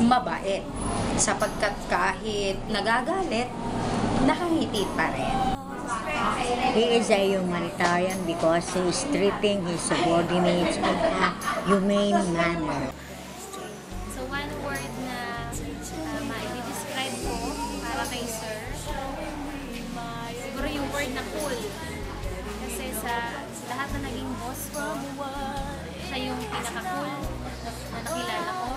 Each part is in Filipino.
mabait. Sapagkat kahit nagagalit, nakangiti pa rin. He is a humanitarian because he is treating his subordinates in a humane manner. So one word na ma-describe ko para kay Sir, siguro yung word na cool. Kasi sa lahat na naging boss ko, siya yung pinaka-cool na nakilala ko,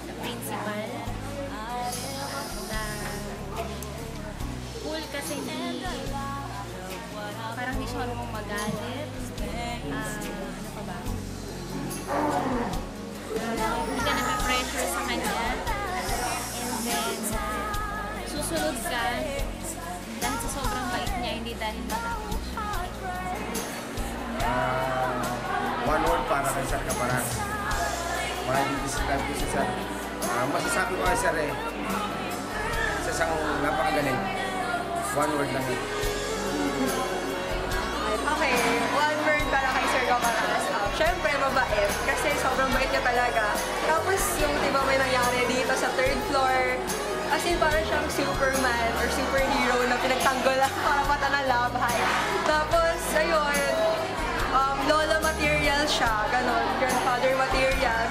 na principal. Na cool kasi parang di siya marunong magalit. Ano pa ba? Hindi ka na-pressure sa kanya. And then, susunod ka dahil sa sobrang bait niya, hindi dahil matakot siya. One word para kay Sir Caparas. Describe ko si Sir. Masasabi ko kay Sir isa siyang napakagaling. One word lang yun. Okay, one word para kay Sir Caparas. Siyempre, mabait. Kasi sobrang bait niya talaga. Tapos yung diba may nangyari dito sa 3rd floor, as in parang siyang Superman or superhero na pinagtanggol lang para mata ng labhay. Tapos, ayun, lola material siya, ganon, grandfather material.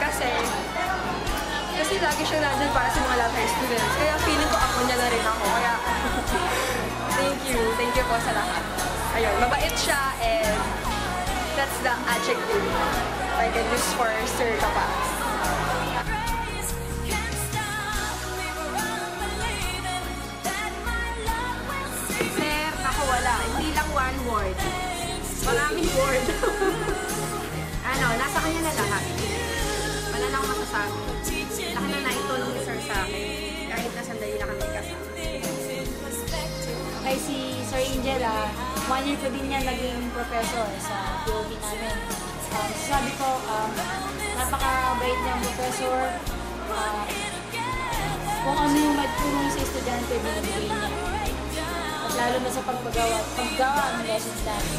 Kasi lagi siya nandun para sa mga labhay students. Kaya feeling ko ako niya na rin ako. Kaya, thank you po sa lahat. Ayun, mabait siya and that's the adjective I can use for Sir Caparas. Sir, ako wala. Hindi lang one word. Maraming word. Nasa kanya na lahat. Wala na akong masasabi. Lahat na naitulong ni Sir sa akin. Kahit na sandali na kami kasama. Kay si Sir Angel, 1 year ko din niya naging professor sa POV namin. Sabi ko, napaka-bait niyang professor. Kung ano yung magtulong sa estudyante, binibigay niya. At lalo na sa paggawa ng lessons namin.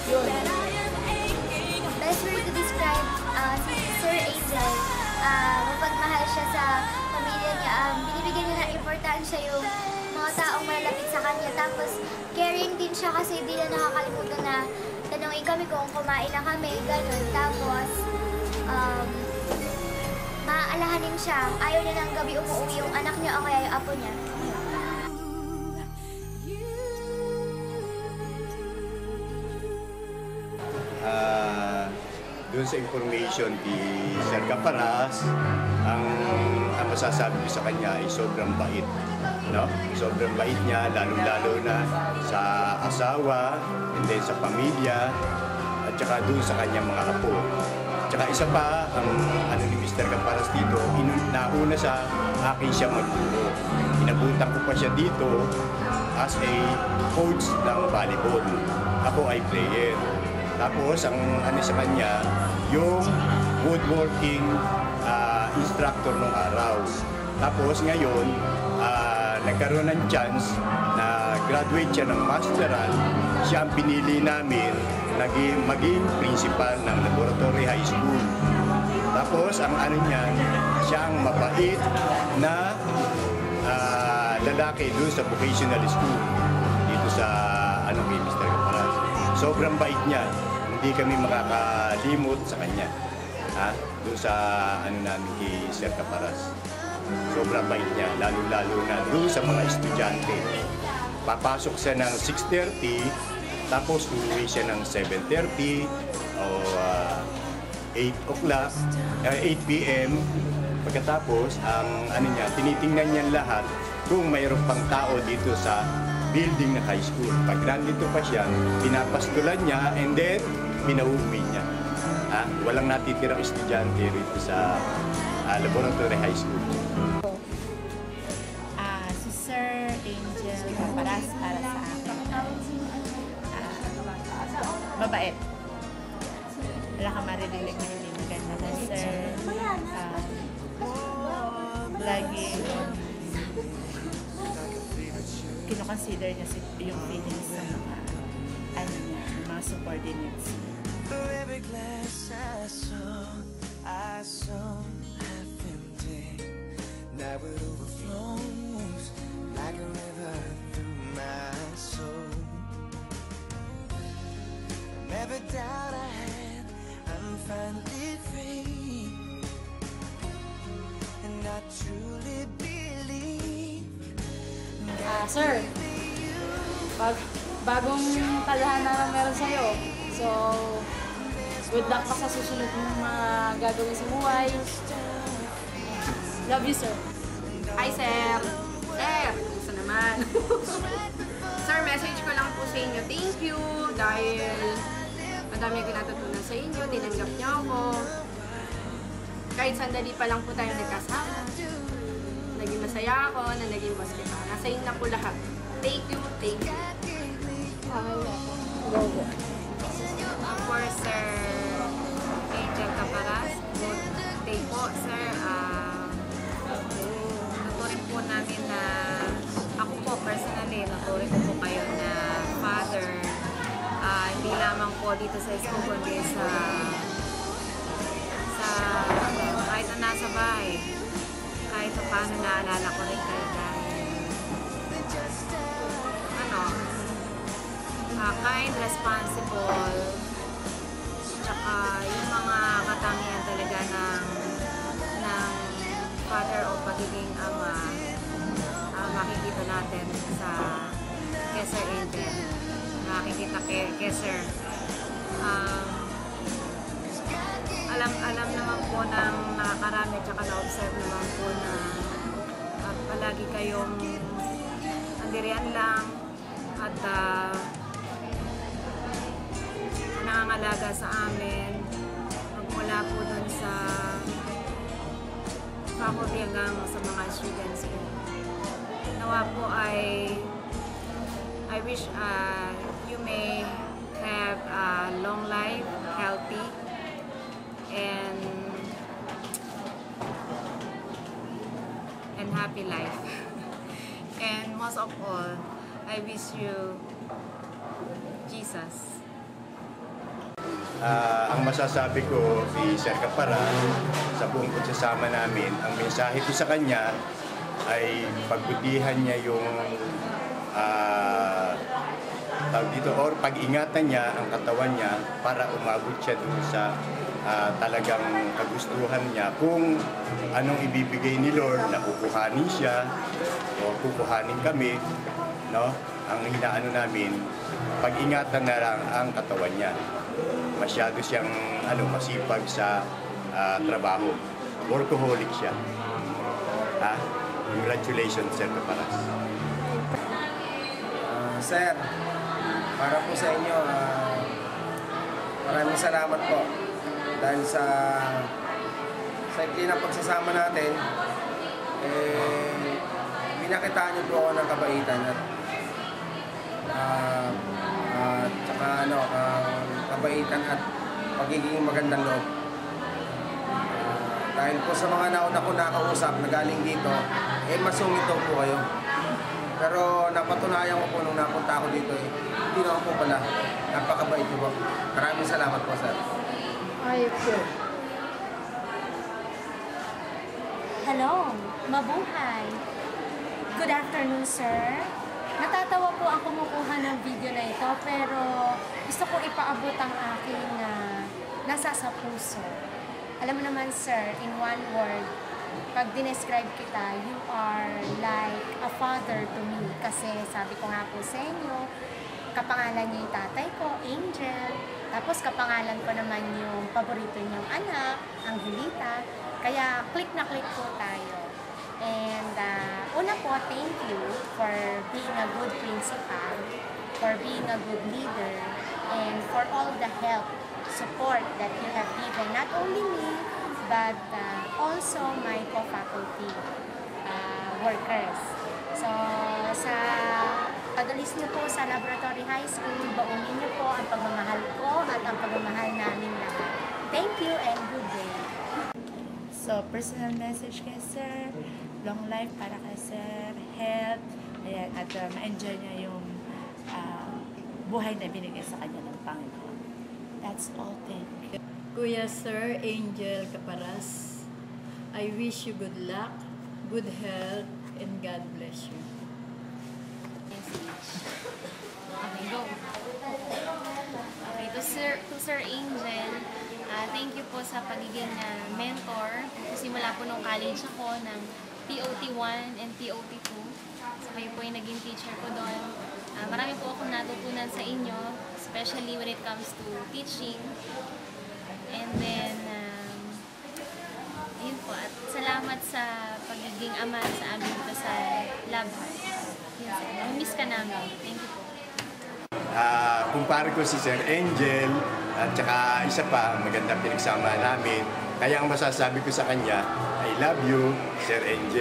So, yun. Best way to describe si Sir Angel, mapagmahal siya sa pamilya niya. Binibigyan niya ng importansya yung mga taong malalapit sa kanya. Tapos, caring din siya kasi di na nakakalimutan na tanongin kami kung kumain na kami, gano'n. Tapos, maaalahanin siya. Ayaw niya ng gabi umuwi yung anak niya o kaya yung apo niya. Doon sa information ni Sir Caparas, ang masasabi ko sa kanya ay sobrang bait. No? Sobrang bait niya, lalo-lalo na sa asawa, and then sa pamilya, at saka doon sa kanyang mga apo. Tsaka isa pa, ang ni Mr. Caparas dito, nauna sa akin siya magturo. Inabutan ko pa siya dito as a coach ng volleyball. Ako ay player. Tapos, ang sa kanya, yung woodworking instructor ng araw. Tapos, ngayon, nagkaroon ng chance na graduate siya ng masteral. Siya ang pinili namin maging principal ng Laboratory High School. Tapos, ang niya, siya ang mabait na lalaki doon sa vocational school. Dito sa kay Mr. Caparas. Sobrang bait niya. Hindi kami makakalimot sa kanya. Doon sa namin kay Sir Caparas. Sobrang bait niya, lalo-lalo na doon sa mga estudyante. Papasok siya ng 6:30, tapos uuwi siya ng 7:30 o 8 p.m. Pagkatapos, ang niya, tinitingnan niya lahat kung mayroon pang tao dito sa building na high school. Pag nandito pa siya, pinapastulan niya and then pinauwi niya. Walang natitirang estudyante rito sa Laboratory High School. Si Sir Angel Caparas para sa akin. Mabait. Wala ka maririnig na hindi maganda na Sir. Lagi kino-consider niya yung feelings sa mga subordinates. now it overflows like a river through my soul. From every doubt I had, I'm finally free, and I truly believe. Sir, bagong tadhana na meron sa'yo. So, good luck pa sa susunod mong mga gagawin sa buhay. Love you, sir. Hi, sir. Sir, gusto naman. Sir, message ko lang po sa inyo. Thank you dahil madami ko natutunan sa inyo. Tinanggap niyo ako. Kahit sandali pa lang po tayo nagkasama. Naging masaya ako na naging boss kita. Nasa inyo na po lahat. Thank you, thank you. Go, go. For Sir Angel Caparas, good day po, sir. Natuturin po namin na, ako po personally, natuturin ko po kayo na father, hindi lamang po dito sa school, kundi kahit na nasa bahay, kahit pa paano naalala ko rin kayo dahil, kind, responsible, tsaka yung mga katangian talaga ng father o pagiging ama, makikita natin kay Sir Angel, makikita kay Sir. Alam naman po ng nakakarami tsaka na-observe naman po na palagi kayong andirian lang at nangangalaga sa amin magmula po dun sa faculty hanggang sa mga students ko. Nawa po I wish you may have a long life, healthy, and happy life. And most of all, I wish you Jesus. Ang masasabi ko kay Sir Caparas sa buong pagsasama namin, ang mensahe ko sa kanya ay pagbutihan niya yung or pag-ingatan niya ang katawan niya para umabot siya dun sa talagang kagustuhan niya. Kung anong ibibigay ni Lord na kukuhanin siya o kukuhanin kami, no? Ang hinaano namin, pag-ingatan na lang ang katawan niya. Masyado siyang masipag sa trabaho. Workaholic siya. Congratulations, Sir Caparas. Sir, para po sa inyo, maraming salamat po. Dahil sa ikli na pagsasama natin, pinakitaan niyo po ako ng kabaitan at tsaka kabaitan at pagiging magandang loob. Dahil po sa mga nauna ko nakausap na galing dito, masungit daw po kayo. Pero napatunayan ko po nung napunta ako dito, hindi naman po pala. Napakabait niyo po. Maraming salamat po, sir. Hello, mabuhay. Good afternoon, sir. Natatawa po ang kumukuha ng video na ito, pero gusto ko ipaabot ang aking nasa sa puso. Alam mo naman, sir, in one word, pag dinescribe kita, you are like a father to me. Kasi sabi ko nga po sa inyo, kapangalan niya yung tatay ko, Angel. Tapos kapangalan ko naman yung paborito niyong anak, Angelita. Kaya click na click po tayo. And una po, thank you for being a good principal, for being a good leader, and for all the help, support that you have given, not only me, but also my co-faculty workers. So, sa pag-alis niyo po sa Laboratory High School, baunin niyo po ang pagmamahal ko at ang pagmamahal namin lahat. Thank you and good day. So, personal message kay Sir, long life para kay Sir, health, ayan, at ma-enjoy niya yung buhay na binigay sa kanya ng Panginoon. That's all, thank you. Kuya Sir Angel Caparas, I wish you good luck, good health, and God bless you. Okay, go. Okay, to Sir Angel, thank you po sa pagiging mentor. Simula po nung college ako ng POT1 and POT2. So kayo po yung naging teacher ko doon. Marami po akong natutunan sa inyo, especially when it comes to teaching. And then, yun po. At salamat sa pagiging ama sa amin dito sa lab. Yun, miss ka namin. Thank you po. Kumpare ko si Sir Angel at saka isa pa, magandang pinagsama namin. Kaya ang masasabi ko sa kanya, I love you, Sir Angel.